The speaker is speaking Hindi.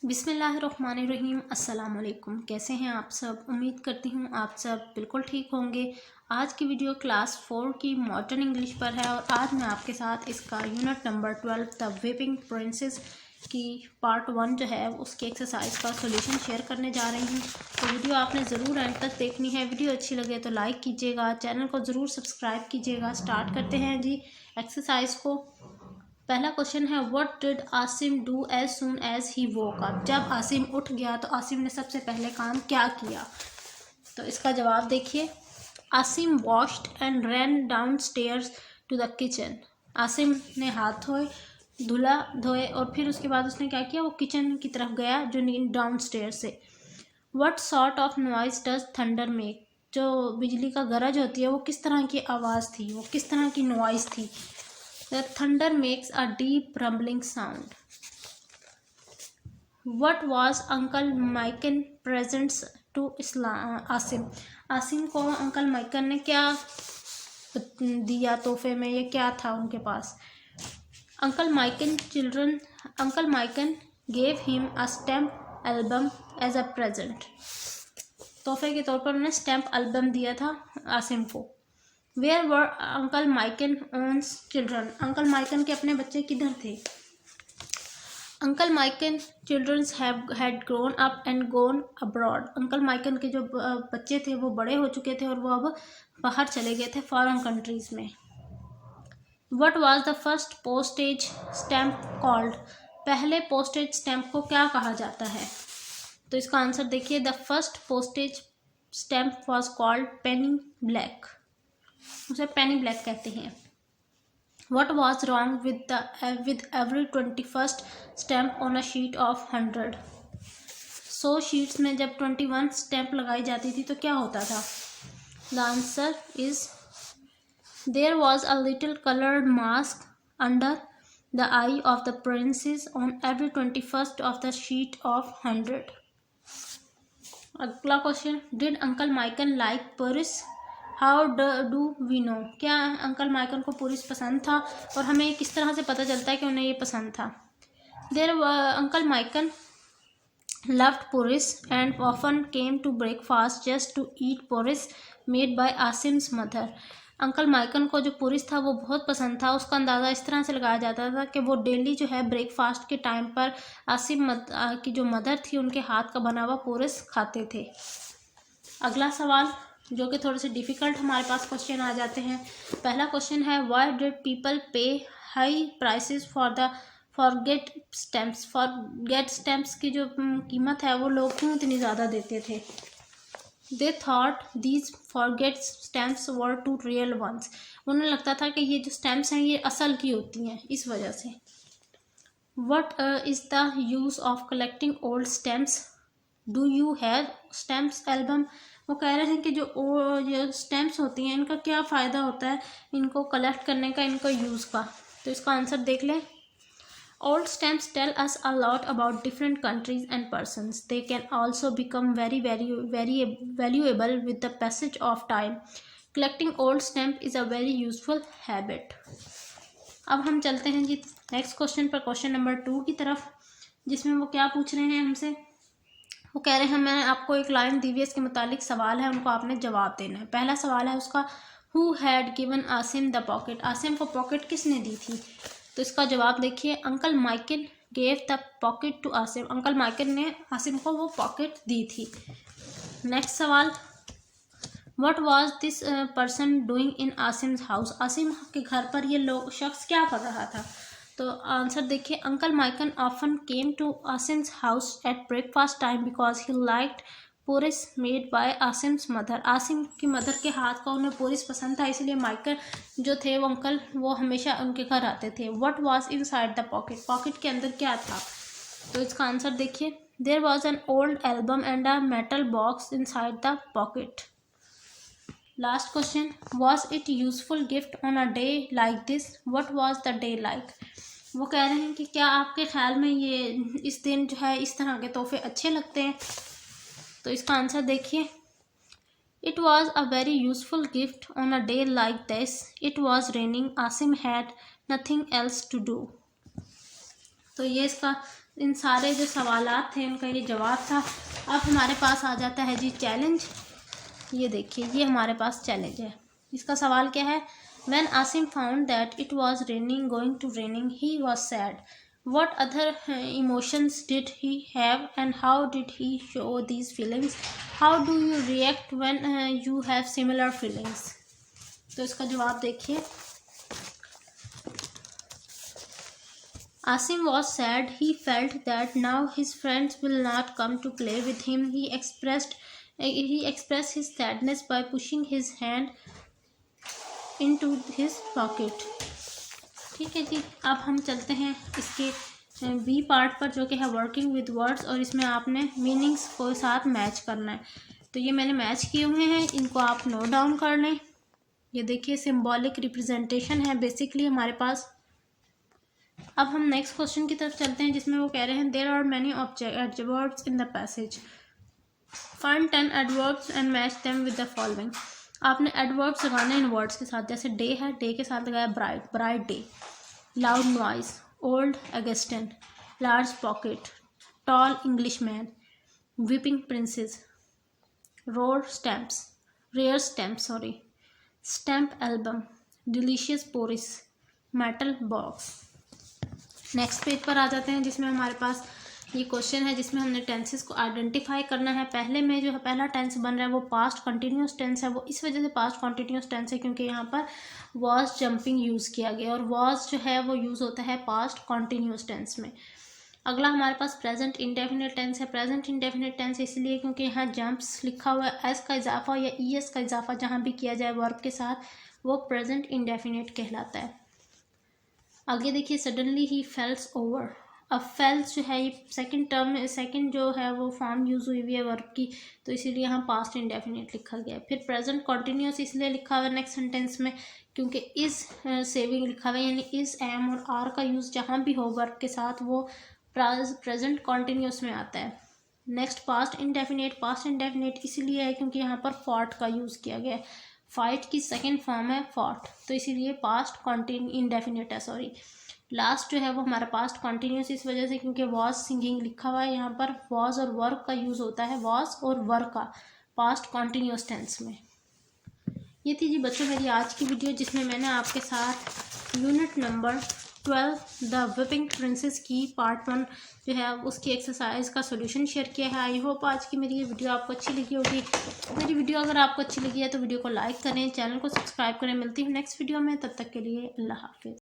बिस्मिल्लाहिर्रहमानिर्रहीम। अस्सलाम वालेकुम। कैसे हैं आप सब? उम्मीद करती हूँ आप सब बिल्कुल ठीक होंगे। आज की वीडियो क्लास 4 की मॉडर्न इंग्लिश पर है और आज मैं आपके साथ इसका unit number 12 the whipping princess की पार्ट 1 जो है उसकी एक्सरसाइज का सॉल्यूशन शेयर करने जा रही हूँ। तो वीडियो आपने ज़रूर एंड तक देखनी है। वीडियो अच्छी लगे तो लाइक कीजिएगा, चैनल को ज़रूर सब्सक्राइब कीजिएगा। स्टार्ट करते हैं जी एक्सरसाइज को। पहला क्वेश्चन है what did Asim do as soon as he woke up. जब आसिम उठ गया तो आसिम ने सबसे पहले काम क्या किया? तो इसका जवाब देखिए। Asim washed and ran downstairs to the kitchen. Asim ने हाथ धोए, धोए और फिर उसके बाद उसने क्या किया? वो किचन की तरफ गया जो डाउन स्टेयर से। What sort of noise does thunder make. जो बिजली का गरज होती है वो किस तरह की आवाज़ थी, वो किस तरह की नॉइज थी? The thunder makes a deep rumbling sound. What was Uncle Michael presents to Asim? Asim को अंकल माइकल ने क्या दिया तोहफे में? ये क्या था उनके पास? Uncle Michael gave him a stamp album as a present. तोहफे के तौर पर उन्होंने स्टैम्प एल्बम दिया था आसिम को। Where were Uncle Michael own's children? Uncle Michael के अपने बच्चे किधर थे? Uncle Michael children had grown up and gone abroad. Uncle Michael के जो बच्चे थे वो बड़े हो चुके थे और वो अब बाहर चले गए थे फॉरेन कंट्रीज में। What was the first postage stamp called? पहले पोस्टेज स्टैम्प को क्या कहा जाता है? तो इसका आंसर देखिए। The first postage stamp was called penny black. उसे पेनी ब्लैक कहते हैं। What was wrong with every 21st stamp on a sheet of 100? 100 sheets में जब 21 स्टैम्प लगाई जाती थी तो क्या होता था? The answer is there was a little colored mask under the eye of the princess on every 21st of the sheet of 100. अगला question. Did Uncle Michael like Paris? How do we know. क्या अंकल माइकल को पुरिस पसंद था और हमें किस तरह से पता चलता है कि उन्हें ये पसंद था? There uncle Michael loved puris and often came to breakfast just to eat puris made by Asim's mother. Uncle Michael को जो पुरिस था वो बहुत पसंद था। उसका अंदाज़ा इस तरह से लगाया जाता था कि वो डेली जो है ब्रेकफास्ट के टाइम पर आसिम की जो मदर थी उनके हाथ का बना हुआ पुरिस खाते थे। अगला सवाल जो कि थोड़े से डिफ़िकल्ट हमारे पास क्वेश्चन आ जाते हैं। पहला क्वेश्चन है why did people pay high prices for gate stamps की जो कीमत है वो लोग क्यों इतनी ज़्यादा देते थे? They thought these forget stamps were to real ones. उन्हें लगता था कि ये जो स्टैम्प्स हैं ये असल की होती हैं, इस वजह से। What is the use of collecting old stamps? Do you have stamps album? वो कह रहे हैं कि जो स्टैम्प्स होती हैं इनका क्या फ़ायदा होता है इनको कलेक्ट करने का, इनको यूज़ का। तो इसका आंसर देख लें। Old stamps tell us a lot about different countries and persons. They can also become very valuable with the passage of time. Collecting old stamp is a very useful habit. अब हम चलते हैं जी नेक्स्ट क्वेश्चन पर, क्वेश्चन नंबर 2 की तरफ, जिसमें वो क्या पूछ रहे हैं हमसे। वो कह रहे हैं मैंने आपको एक लाइन दी हुई है, इसके मुतालिक सवाल है, उनको आपने जवाब देना है। पहला सवाल है उसका, who had given Asim the pocket. Asim को पॉकेट किसने दी थी? तो इसका जवाब देखिए। Uncle Michael gave the pocket to Asim. Uncle Michael ने आसिम को वो पॉकेट दी थी। नेक्स्ट सवाल, what was this person doing in Asim's house. Asim के घर पर ये शख्स क्या कर रहा था? तो आंसर देखिए। Uncle Michael often came to Asim's house at breakfast time because he liked puris made by Asim's mother. Asim की मदर के हाथ का उन्हें पुरिस पसंद था, इसलिए माइकल जो थे वो अंकल वो हमेशा उनके घर आते थे। What was inside the pocket. Pocket के अंदर क्या था? तो इसका आंसर देखिए। There was an old album and a metal box inside the pocket. Last question, was it useful gift on a day like this. What was the day like. वो कह रहे हैं कि क्या आपके ख्याल में ये इस दिन जो है इस तरह के तोहफे अच्छे लगते हैं? तो इसका आंसर देखिए। It was a very useful gift on a day like this. It was raining. Asim had nothing else to do. तो ये इसका इन सारे जो सवालात थे उनका ये जवाब था। अब हमारे पास आ जाता है जी चैलेंज। ये देखिए, ये हमारे पास चैलेंज है। इसका सवाल क्या है? When Asim found that it was going to raining, he was sad. What other emotions did he have, and how did he show these feelings? How do you react when you have similar feelings? तो इसका जवाब देखिए। Asim was sad. He felt that now his friends will not come to play with him. He expressed his sadness by pushing his hand into his pocket. ठीक है जी, अब हम चलते हैं इसके बी पार्ट पर, जो कि है वर्किंग विद वर्ड्स, और इसमें आपने मीनिंग्स को साथ मैच करना है। तो ये मैंने मैच किए हुए हैं, इनको आप नोट डाउन कर लें। ये देखिए सिंबॉलिक रिप्रेजेंटेशन है बेसिकली हमारे पास। अब हम नेक्स्ट क्वेश्चन की तरफ चलते हैं, जिसमें वो कह रहे हैं there are many adverbs in the passage, find 10 adverbs and match them with the following. आपने एडवर्ब्स लगाने इन वर्ड्स के साथ, जैसे डे है, डे के साथ लगाया bright, bright day, loud noise, old Augustin, large pocket, tall English man, weeping princess, rare stamp, stamp album, delicious puris, metal box. Next page पर आ जाते हैं, जिसमें हमारे पास ये क्वेश्चन है, जिसमें हमने टेंसेस को आइडेंटिफाई करना है। पहले में जो है पहला टेंस बन रहा है वो पास्ट कंटिन्यूस टेंस है। वो इस वजह से पास्ट कंटिन्यूस टेंस है क्योंकि यहाँ पर वॉज जंपिंग यूज़ किया गया, और वॉज जो है वो यूज़ होता है पास्ट कंटिन्यूस टेंस में। अगला हमारे पास प्रेजेंट इंडेफिनिट टेंस है। प्रेजेंट इंडेफिनिट टेंस इसलिए क्योंकि यहाँ जंप्स लिखा हुआ है, एस का इजाफा या ई एस का इजाफा जहाँ भी किया जाए वर्ब के साथ, वो प्रेजेंट इंडेफिनिट कहलाता है। आगे देखिए, सडनली ही फेल्स ओवर। अब फेल्स जो है ये सेकंड जो है वो फॉर्म यूज़ हुई है वर्ब की, तो इसीलिए यहाँ पास्ट इंडेफिनिट लिखा गया है। फिर प्रेजेंट कॉन्टिन्यूस इसलिए लिखा हुआ है नेक्स्ट सेंटेंस में क्योंकि इज़ सेविंग लिखा हुआ है, यानी इज़, एम और आर का यूज़ जहाँ भी हो वर्ब के साथ वो प्रेजेंट कॉन्टिन्यूस में आता है। नेक्स्ट पास्ट इंडेफिनिट इसलिए है क्योंकि यहाँ पर फॉट का यूज़ किया गया है। फाइट की सेकेंड फॉर्म है फॉट, तो इसीलिए पास्ट इंडेफिनिट है, सॉरी। लास्ट जो है वो हमारा पास्ट कॉन्टिन्यूस इस वजह से क्योंकि वॉज सिंगिंग लिखा हुआ है, यहाँ पर वॉज और वर्क का यूज़ होता है, वॉज और वर्क का पास्ट कॉन्टिन्यूस टेंस में। ये थी जी बच्चों मेरी आज की वीडियो, जिसमें मैंने आपके साथ unit number 12 the weeping princess की पार्ट 1 जो है उसकी एक्सरसाइज का सोल्यूशन शेयर किया है। आई होप आज की मेरी ये वीडियो आपको अच्छी लगी होगी। मेरी वीडियो अगर आपको अच्छी लगी है तो वीडियो को लाइक करें, चैनल को सब्सक्राइब करें। मिलती हूँ नेक्स्ट वीडियो में, तब तक के लिए अल्लाह हाफिज़।